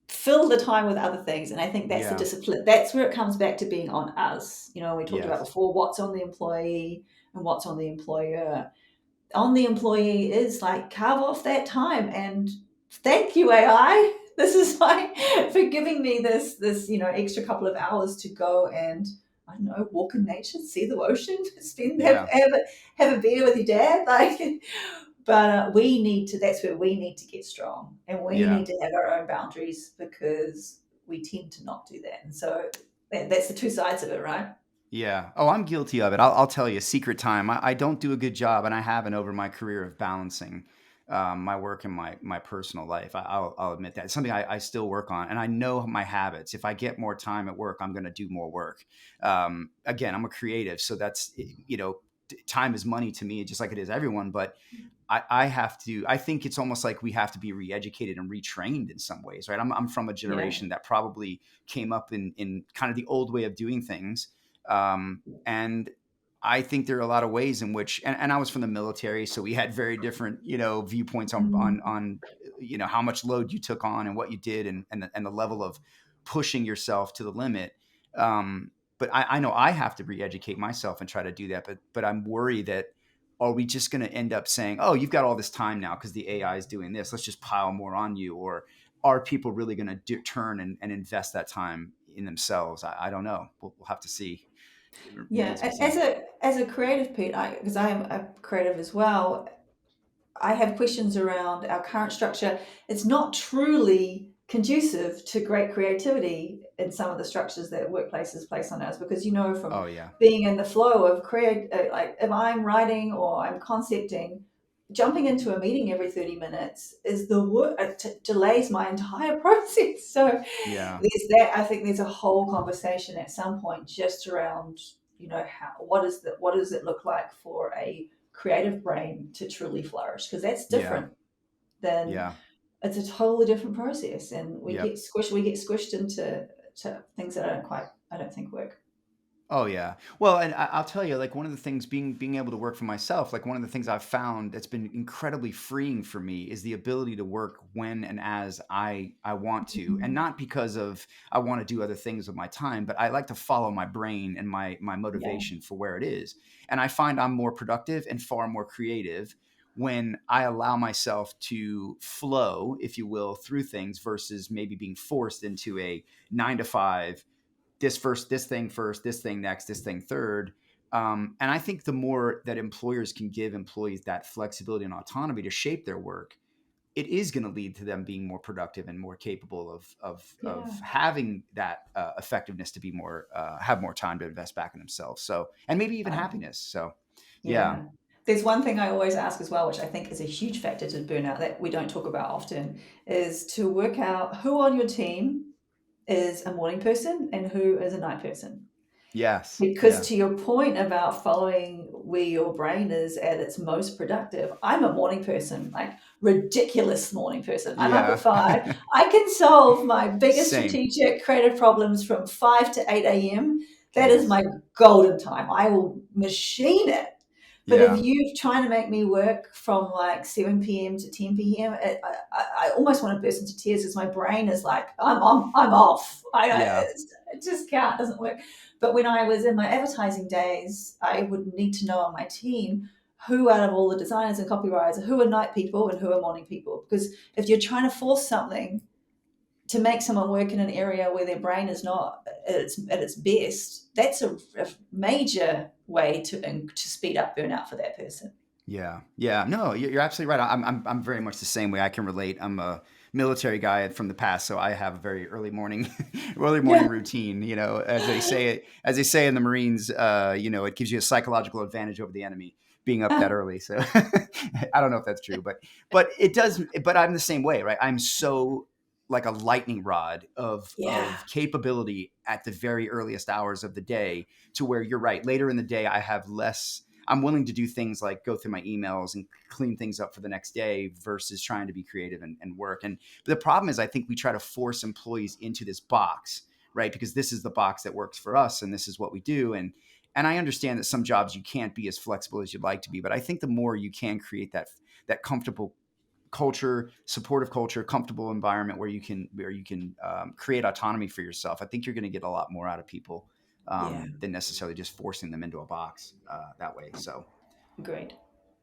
fill the time with other things, and I think that's the Yeah. discipline. That's where it comes back to being on us. We talked about Yes. before what's on the employee and what's on the employer. On the employee is like carve off that time, and thank you AI, this is like for giving me this extra couple of hours to go and, I don't know, walk in nature, see the ocean, spend have, Yeah. have, a, have a beer with your dad, like. But we need to that's where we need to get strong, and we Yeah. need to have our own boundaries, because we tend to not do that. And so that's the two sides of it, right? Yeah. Oh, I'm guilty of it. I'll tell you, secret time. I don't do a good job, and I haven't over my career of balancing my work and my personal life. I'll admit that. It's something I still work on, and I know my habits. If I get more time at work, I'm going to do more work. Again, I'm a creative, so that's, time is money to me, just like it is everyone. But I have to. I think it's almost like we have to be re-educated and retrained in some ways, right? I'm from a Yeah. generation that probably came up in kind of the old way of doing things, and I think there are a lot of ways in which, and I was from the military, so we had very different, viewpoints on Mm. how much load you took on and what you did, and the level of pushing yourself to the limit. But I know I have to re-educate myself and try to do that. But I'm worried that, are we just going to end up saying, oh, you've got all this time now because the AI is doing this, let's just pile more on you? Or are people really going to turn and invest that time in themselves? I don't know. We'll have to see. It Yeah, remains to be as seen. a creative, Pete, because I am a creative as well, I have questions around our current structure. It's not truly conducive to great creativity in some of the structures that workplaces place on us, because from Oh yeah. being in the flow of create, like if I'm writing or I'm concepting, jumping into a meeting every 30 minutes is the work. It delays my entire process. So Yeah. there's that. I think there's a whole conversation at some point just around, how what does it look like for a creative brain to truly flourish, because that's Yeah. different than, Yeah. it's a totally different process, and Yep. we get squished into things that I don't think work. Oh yeah. Well, and I'll tell you, like one of the things, being able to work for myself, like one of the things I've found that's been incredibly freeing for me is the ability to work when and as I want to, and Mhm. not because of I want to do other things with my time, but I like to follow my brain and my Yeah. motivation for where it is. And I find I'm more productive and far more creative when I allow myself to flow, if you will, through things versus maybe being forced into a 9 to 5, this first, this thing first, this thing next, this thing third. And I think the more that employers can give employees that flexibility and autonomy to shape their work, it is going to lead to them being more productive and more capable of Yeah. having that effectiveness to be more have more time to invest back in themselves. So, and maybe even I, happiness. So, yeah, yeah. There's one thing I always ask as well, which I think is a huge factor to burnout that we don't talk about often, is to work out who on your team is a morning person and who is a night person. yes, Because yeah, to your point about following where your brain is at its most productive, I'm a morning person, like ridiculous morning person. I'm up at yeah, 5. I can solve my biggest same, strategic creative problems from 5 to 8 a.m. That is yes, my golden time. I will machine it. But if yeah, you trying to make me work from like 7 p.m. to 10 p.m., I almost want to burst into tears, because my brain is like, I'm off. yeah, It just can't, doesn't work. But when I was in my advertising days, I would need to know on my team who out of all the designers and copywriters, who are night people and who are morning people. Because if you're trying to force something to make someone work in an area where their brain is not at its best, that's a major way to speed up burnout for that person. Yeah, yeah. No, you're absolutely right. I'm very much the same way. I can relate. I'm a military guy from the past, so I have a very early morning, early morning Yeah. routine. As they say in the Marines, it gives you a psychological advantage over the enemy being up that early. So I don't know if that's true, but it does. But I'm the same way, right? I'm so like a lightning rod Yeah. of capability at the very earliest hours of the day, to where you're right. Later in the day, I have less. I'm willing to do things like go through my emails and clean things up for the next day versus trying to be creative and work. And the problem is, I think we try to force employees into this box, right? Because this is the box that works for us, and this is what we do. And I understand that some jobs you can't be as flexible as you'd like to be, but I think the more you can create that comfortable culture, supportive culture, comfortable environment where you can create autonomy for yourself, I think you're going to get a lot more out of people Yeah. than necessarily just forcing them into a box that way. Great.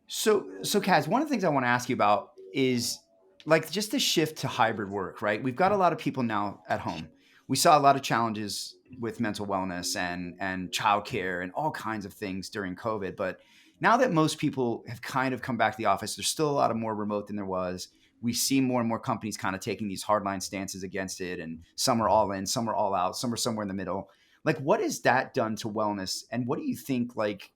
So Kaz, one of the things I want to ask you about is like just the shift to hybrid work, right? We've got a lot of people now at home. We saw a lot of challenges with mental wellness and childcare and all kinds of things during COVID. But now that most people have kind of come back to the office, there's still a lot of more remote than there was. We see more and more companies kind of taking these hardline stances against it, and some are all in, some are all out, some are somewhere in the middle. Like, what has that done to wellness, and what do you think? Like,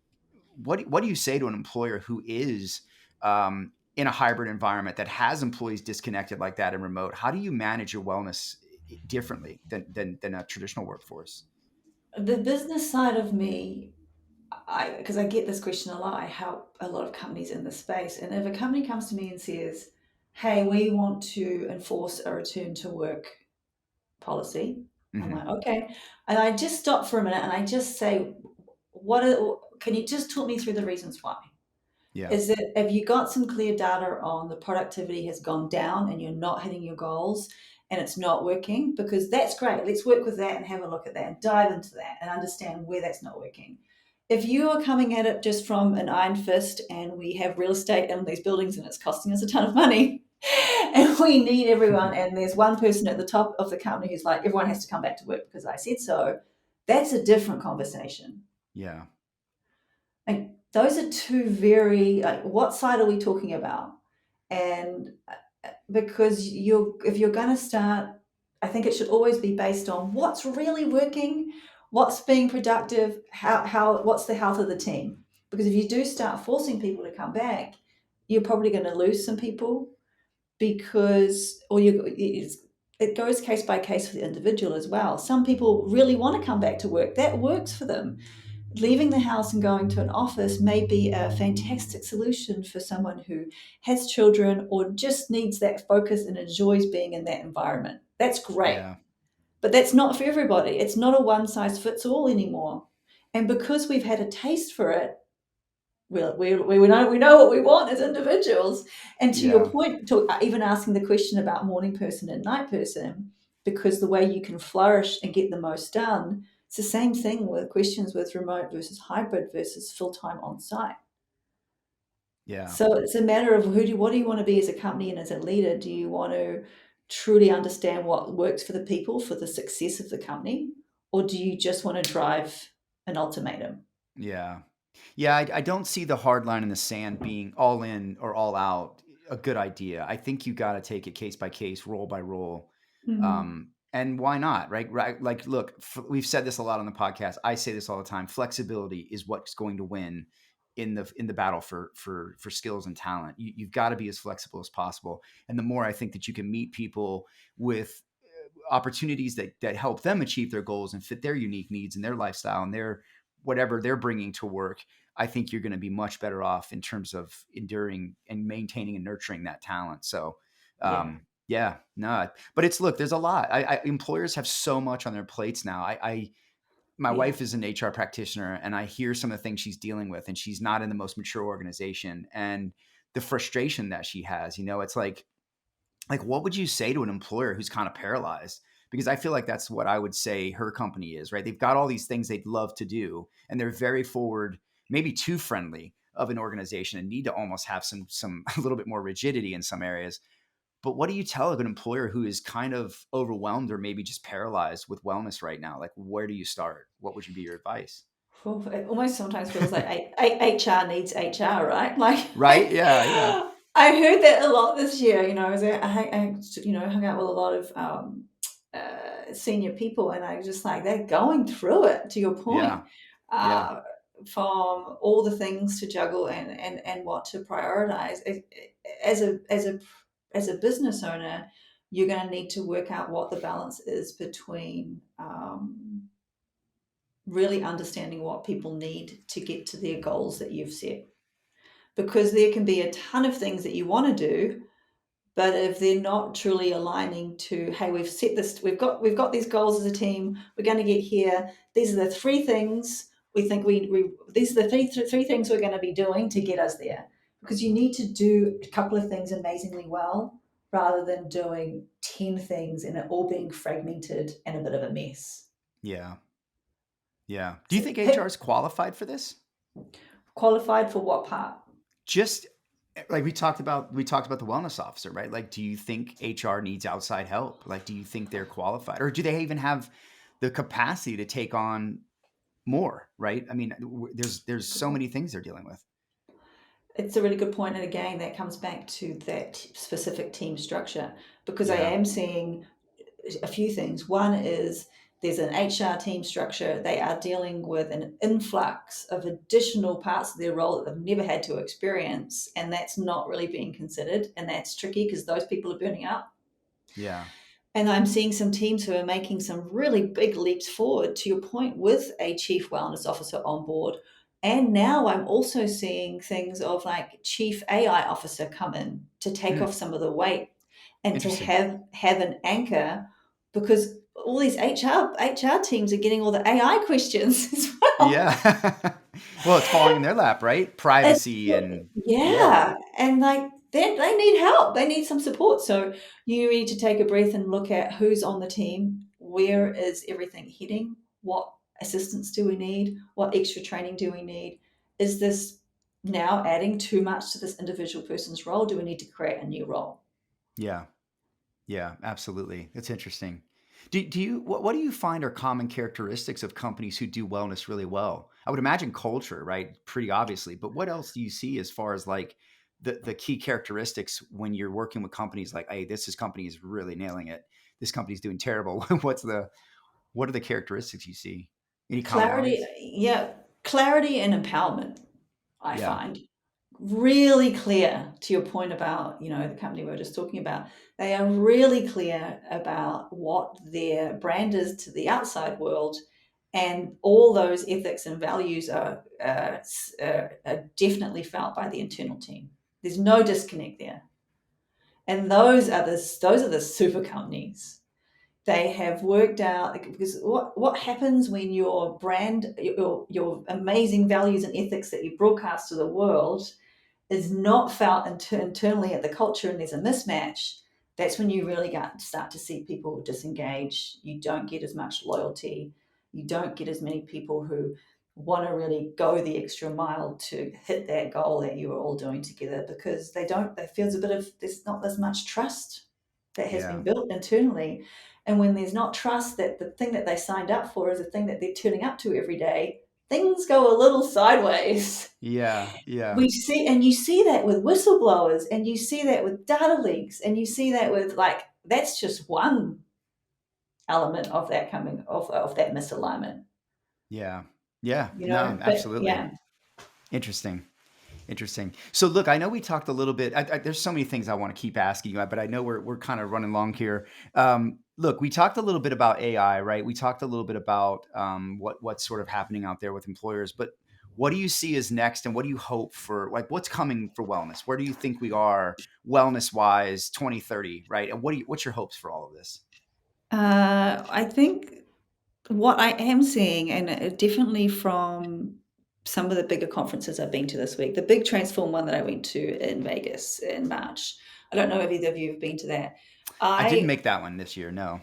what do you say to an employer who is in a hybrid environment that has employees disconnected like that and remote? How do you manage your wellness differently than a traditional workforce? The business side of me, because I get this question a lot, I help a lot of companies in this space. And if a company comes to me and says, hey, we want to enforce a return to work policy, I'm Hmm. like, okay. And I just stop for a minute and I just say, can you just talk me through the reasons why? Yeah, Is it, have you got some clear data on the productivity has gone down and you're not hitting your goals and it's not working? Because that's great. Let's work with that and have a look at that and dive into that and understand where that's not working. If you are coming at it just from an iron fist and we have real estate in these buildings and it's costing us a ton of money and we need everyone, and there's one person at the top of the company who's like, everyone has to come back to work because I said so, that's a different conversation. yeah, Like those are two very, like, what side are we talking about? And because if you're going to start, I think it should always be based on what's really working, what's being productive, how what's the health of the team. Because if you do start forcing people to come back, you're probably going to lose some people because, it goes case by case for the individual as well. Some people really want to come back to work. That works for them. Leaving the house and going to an office may be a fantastic solution for someone who has children or just needs that focus and enjoys being in that environment. That's great. yeah, But that's not for everybody. It's not a one size fits all anymore. And because we've had a taste for it, we know what we want as individuals. And to your yeah, point, even asking the question about morning person and night person, because the way you can flourish and get the most done, it's the same thing with questions with remote versus hybrid versus full time on site. yeah, So it's a matter of what do you want to be as a company and as a leader? Do you want to truly understand what works for the people for the success of the company, or do you just want to drive an ultimatum? yeah. Yeah, I don't see the hard line in the sand being all in or all out a good idea. I think you got to take it case by case, roll by roll. Mm-hmm. And why not? Right? Right. Like, look, we've said this a lot on the podcast. I say this all the time. Flexibility is what's going to win in the battle for skills and talent. You've got to be as flexible as possible. And the more I think that you can meet people with opportunities that help them achieve their goals and fit their unique needs and their lifestyle and their whatever they're bringing to work, I think you're going to be much better off in terms of enduring and maintaining and nurturing that talent. So, Yeah, yeah, no, but it's look, there's a lot. Employers have so much on their plates now. My yeah, wife is an HR practitioner, and I hear some of the things she's dealing with, and she's not in the most mature organization, and the frustration that she has. It's like what would you say to an employer who's kind of paralyzed? Because I feel like that's what I would say her company is, right? They've got all these things they'd love to do, and they're very forward, maybe too friendly of an organization, and need to almost have some a little bit more rigidity in some areas. But what do you tell an employer who is kind of overwhelmed or maybe just paralyzed with wellness right now? Like, where do you start? What would you be your advice? Well, it almost sometimes feels like HR needs HR, right? Like, Right? Yeah, yeah, I heard that a lot this year. You know, I hung out with a lot of senior people, and I was just like, they're going through it. To your yeah, point, yeah, uh, from all the things to juggle and what to prioritize. As a business owner, you're going to need to work out what the balance is between really understanding what people need to get to their goals that you've set. Because there can be a ton of things that you want to do, but if they're not truly aligning to, hey, we've set this, we've got these goals as a team, we're going to get here. These are the three things we think these are the three things we're going to be doing to get us there. Because you need to do a couple of things amazingly well rather than doing 10 things and it all being fragmented and a bit of a mess. yeah, yeah. Do you So think HR is pick qualified for this? qualified for what part? Just like we talked about the wellness officer, right? Like, do you think HR needs outside help? Like, do you think they're qualified, or do they even have the capacity to take on more? Right? I mean, there's Good so point. many things they're dealing with. It's a really good point, and again, that comes back to that specific team structure because I Yeah, am seeing a few things. One is there's an HR team structure. They are dealing with an influx of additional parts of their role that they've never had to experience, and that's not really being considered, and that's tricky because those people are burning out. yeah, And I'm seeing some teams who are making some really big leaps forward, to your point, with a chief wellness officer on board. And now I'm also seeing things of like chief AI officer come in to take hmm. off some of the weight and to Interesting. have an anchor because all these HR teams are getting all the AI questions as well. Yeah. Well, it's falling in their lap, right? It's, Privacy and yeah, yeah, and like they need help. They need some support. So you need to take a breath and look at who's on the team. Where is everything heading? What assistance do we need? What extra training do we need? Is this now adding too much to this individual person's role? Do we need to create a new role? yeah, yeah, absolutely. That's interesting. What do you find are common characteristics of companies who do wellness really well? I would imagine culture, right? Pretty obviously, but what else do you see as far as like the key characteristics when you're working with companies like, hey, this company is really nailing it. This company's doing terrible. What are the characteristics you see? Any Clarity, commonalities? yeah, clarity and empowerment, I Yeah, find. Really clear to your point about the company we were just talking about. They are really clear about what their brand is to the outside world, and all those ethics and values are definitely felt by the internal team. There's no disconnect there, and those are the super companies. They have worked out, because what happens when your brand, your amazing values and ethics that you broadcast to the world is not felt internally at the culture and there's a mismatch, that's when you really start to see people disengage. You don't get as much loyalty. You don't get as many people who want to really go the extra mile to hit that goal that you are all doing together because there feels a bit of, there's not as much trust that has yeah, been built internally. And when there's not trust that the thing that they signed up for is the thing that they're turning up to every day, things go a little sideways. yeah, yeah, You see that with whistleblowers, and you see that with data leaks, and you see that with, like, that's just one element of that coming of that misalignment, yeah, yeah. No, but absolutely. yeah. Interesting. Interesting. So, look, I know we talked a little bit. There's so many things I want to keep asking you, but I know we're kind of running long here. Look, we talked a little bit about AI, right? We talked a little bit about what's sort of happening out there with employers. But what do you see as next, and what do you hope for? Like, what's coming for wellness? Where do you think we are wellness wise, 2030, right? And what's your hopes for all of this? I think what I am seeing, and definitely from some of the bigger conferences I've been to this week, the big Transform one that I went to in Vegas in March. I don't know if either of you have been to that. I didn't I make that one this year. No.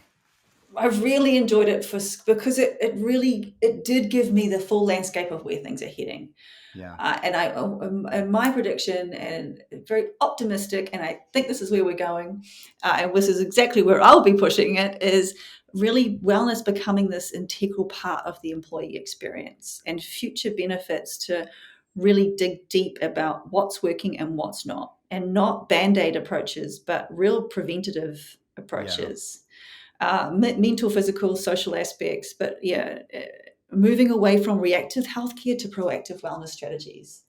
I really enjoyed it because it really it did give me the full landscape of where things are heading. Yeah. And my prediction, and very optimistic, and I think this is where we're going, and this is exactly where I'll be pushing it, is really wellness becoming this integral part of the employee experience, and future benefits to really dig deep about what's working and what's not, and not band-aid approaches, but real preventative Yeah. approaches, mental, physical, social aspects. But yeah, moving away from reactive healthcare to proactive wellness strategies.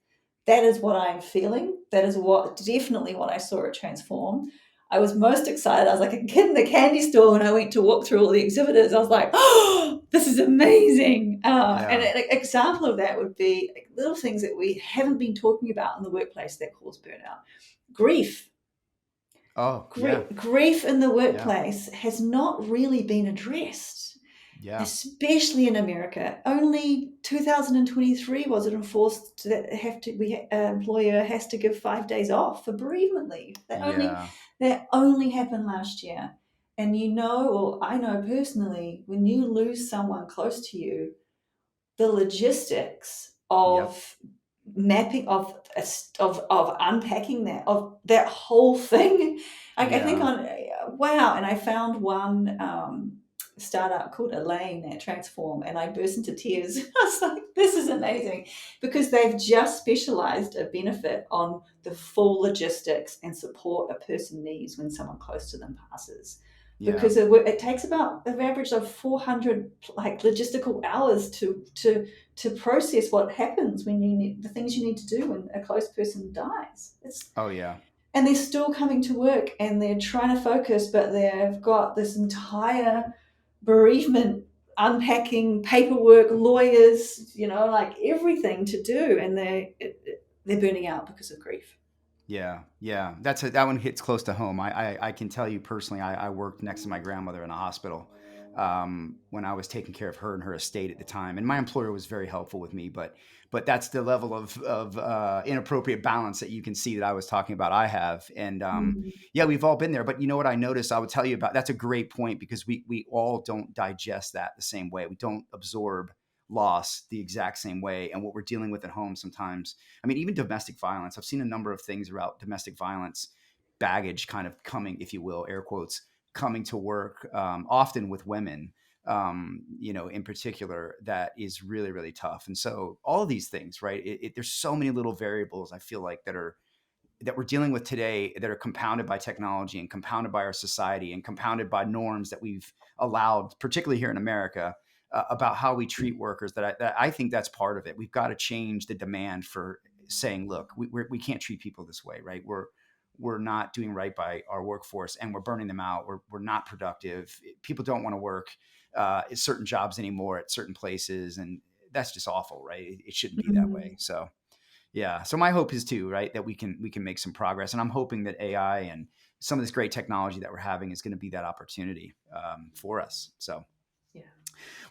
That is what I'm feeling. That is what definitely what I saw it transform. I was most excited. I was like a kid in the candy store when I went to walk through all the exhibitors. I was like, oh, this is amazing. And Yeah. an example of that would be little things that we haven't been talking about in the workplace that cause burnout. Grief. Oh, yeah. Grief in the Yeah. workplace has not really been addressed, Yeah. especially in America. Only 2023 was it enforced that employer has to give 5 days off for bereavement leave. Yeah. That only happened last year. And or I know personally, when you lose someone close to you, the logistics Yep. of mapping of unpacking that whole thing. I think Yeah. on wow, and I found one startup called Elaine at Transform, and I burst into tears. I was like, this is amazing, because they've just specialized a benefit on the full logistics and support a person needs when someone close to them passes, Yeah. because it takes about an average of 400 like logistical hours to process what happens when you need the things you need to do when a close person dies. Oh, yeah. And they're still coming to work and they're trying to focus, but they've got this entire bereavement unpacking paperwork, lawyers, like everything to do, and they're burning out because of grief. Yeah, yeah, that one hits close to home. I can tell you personally, I worked next to my grandmother in a hospital when I was taking care of her and her estate at the time, and my employer was very helpful with me. But that's the level of inappropriate balance that you can see that I was talking about. I have, and Mm. yeah, we've all been there. But you know what I noticed? I would tell you about. That's a great point, because we all don't digest that the same way. We don't absorb loss the exact same way, and what we're dealing with at home sometimes. I mean, even domestic violence. I've seen a number of things about domestic violence baggage kind of coming, if you will, air quotes, coming to work, often with women, in particular, that is really, really tough. And so all of these things, right? There's so many little variables, I feel like, that we're dealing with today, that are compounded by technology and compounded by our society and compounded by norms that we've allowed, particularly here in America, about how we treat workers. That I think that's part of it. We've got to change the demand for saying, look, we can't treat people this way, right? We're not doing right by our workforce, and we're burning them out. We're not productive. People don't want to work at certain jobs anymore at certain places, and that's just awful, right? It shouldn't be that way. Mm. So yeah. So my hope is too, right, that we can make some progress, and I'm hoping that AI and some of this great technology that we're having is going to be that opportunity for us. So, Yeah.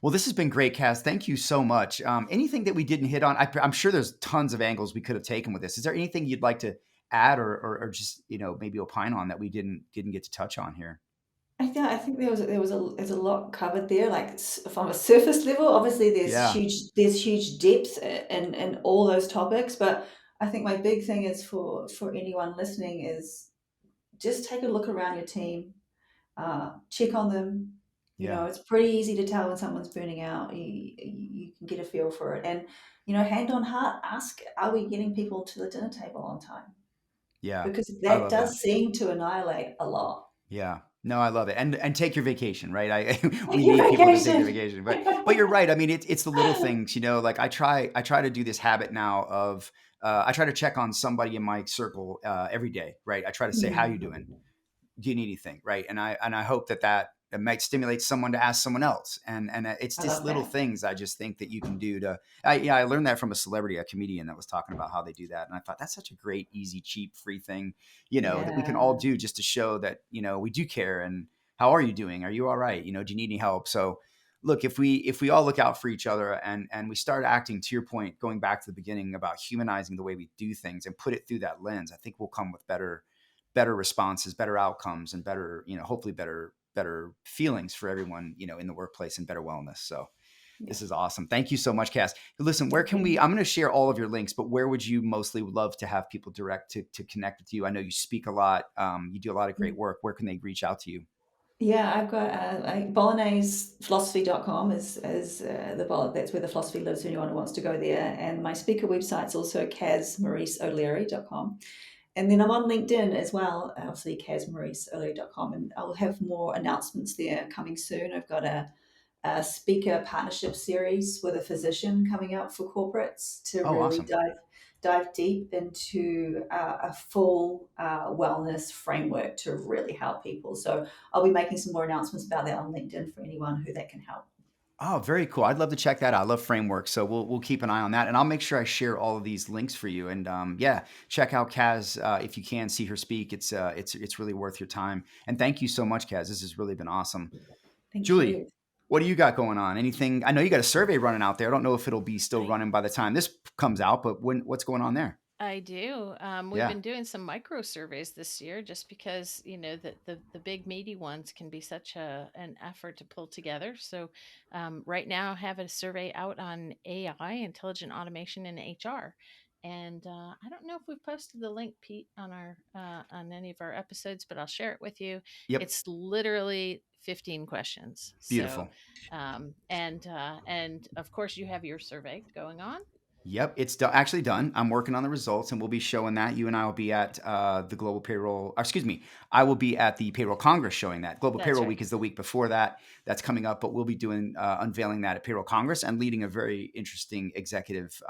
well, this has been great, Kaz. Thank you so much. Anything that we didn't hit on? I'm sure there's tons of angles we could have taken with this. Is there anything you'd like to add, or just maybe opine on that we didn't get to touch on here? I think there's a lot covered there. Like from a surface level, obviously Yeah. there's huge depth in all those topics. But I think my big thing is for anyone listening is just take a look around your team, check on them. Yeah. It's pretty easy to tell when someone's burning out. You can get a feel for it, and hand on heart, ask: Are we getting people to the dinner table on time? Yeah. Because I that love that. does seem to annihilate a lot. Yeah. No, I love it. And take your vacation, right? We Take your need people to take their vacation. vacation. But you're right. I mean, it's the little things, like I try to do this habit now of I try to check on somebody in my circle every day, right? I try to say, how you doing? Mm. Do you need anything, right? And I hope that might stimulate someone to ask someone else. And it's I just love little that. things I just think that you can do to. I learned that from a celebrity, a comedian that was talking about how they do that, and I thought that's such a great, easy, cheap, free thing, that we can all Yeah. do just to show that we do care. And how are you doing? Are you all right? Do you need any help? So. Look, if we all look out for each other, and we start acting, to your point, going back to the beginning about humanizing the way we do things and put it through that lens, I think we'll come with better responses, better outcomes, and better, hopefully better feelings for everyone, in the workplace, and better wellness. So Yeah. this is awesome. Thank you so much, Cass. Listen, where Thank can you. I'm going to share all of your links, but where would you mostly love to have people direct to connect with you? I know you speak a lot. You do a lot of great Mm. work. Where can they reach out to you? Yeah, I've got Bolognese Philosophy.com is that's where the philosophy lives for anyone who wants to go there. And my speaker website's also Kaz Maurice O'Leary.com. And then I'm on LinkedIn as well, obviously kazmauriceoleary.com, and I'll have more announcements there coming soon. I've got a speaker partnership series with a physician coming up for corporates to Oh, really awesome. dive deep into a full wellness framework to really help people. So I'll be making some more announcements about that on LinkedIn for anyone who that can help. Oh, very cool. I'd love to check that out. I love frameworks, so we'll keep an eye on that, and I'll make sure I share all of these links for you. And yeah, check out Kaz if you can see her speak. It's really worth your time. And thank you so much, Kaz. This has really been awesome. Thank Julie, you. what do you got going on? Anything? I know you got a survey running out there. I don't know if it'll be still I running by the time this comes out, but what's going on there? I do. We've Yeah. been doing some micro surveys this year, just because the big meaty ones can be such an effort to pull together. So right now, I have a survey out on AI, intelligent automation in HR, and I don't know if we've posted the link, Pete, on our on any of our episodes, but I'll share it with you. Yep. It's literally 15 questions. So Beautiful. and of course, you have your survey going on. Yep, it's actually done. I'm working on the results, and we'll be showing that. You and I will be at the Global Payroll. Or excuse me, I will be at the Payroll Congress showing that. Global That's Payroll right. Week is the week before that. That's coming up, but we'll be doing unveiling that at Payroll Congress and leading a very interesting executive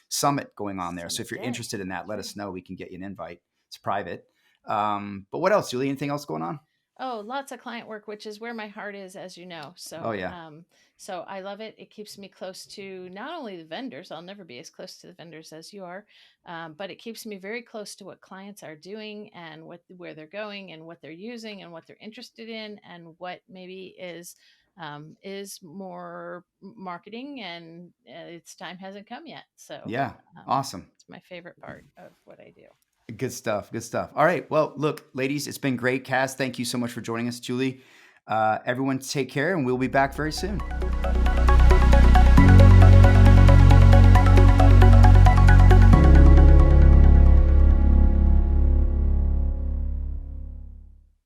summit going on there. So if Summit you're Day. interested in that, That's let right. us know. We can get you an invite. It's private. But what else, Julie? Anything else going on? Oh, lots of client work, which is where my heart is, as you know. Oh So, yeah, so I love it. It keeps me close to not only the vendors. I'll never be as close to the vendors as you are, but it keeps me very close to what clients are doing and where they're going and what they're using and what they're interested in and what maybe is more marketing and its time hasn't come yet. So, yeah, awesome. it's my favorite part of what I do. Good stuff. Good stuff. All right. Well, look, ladies, it's been great. Cass, thank you so much for joining us. Julie, everyone take care, and we'll be back very soon.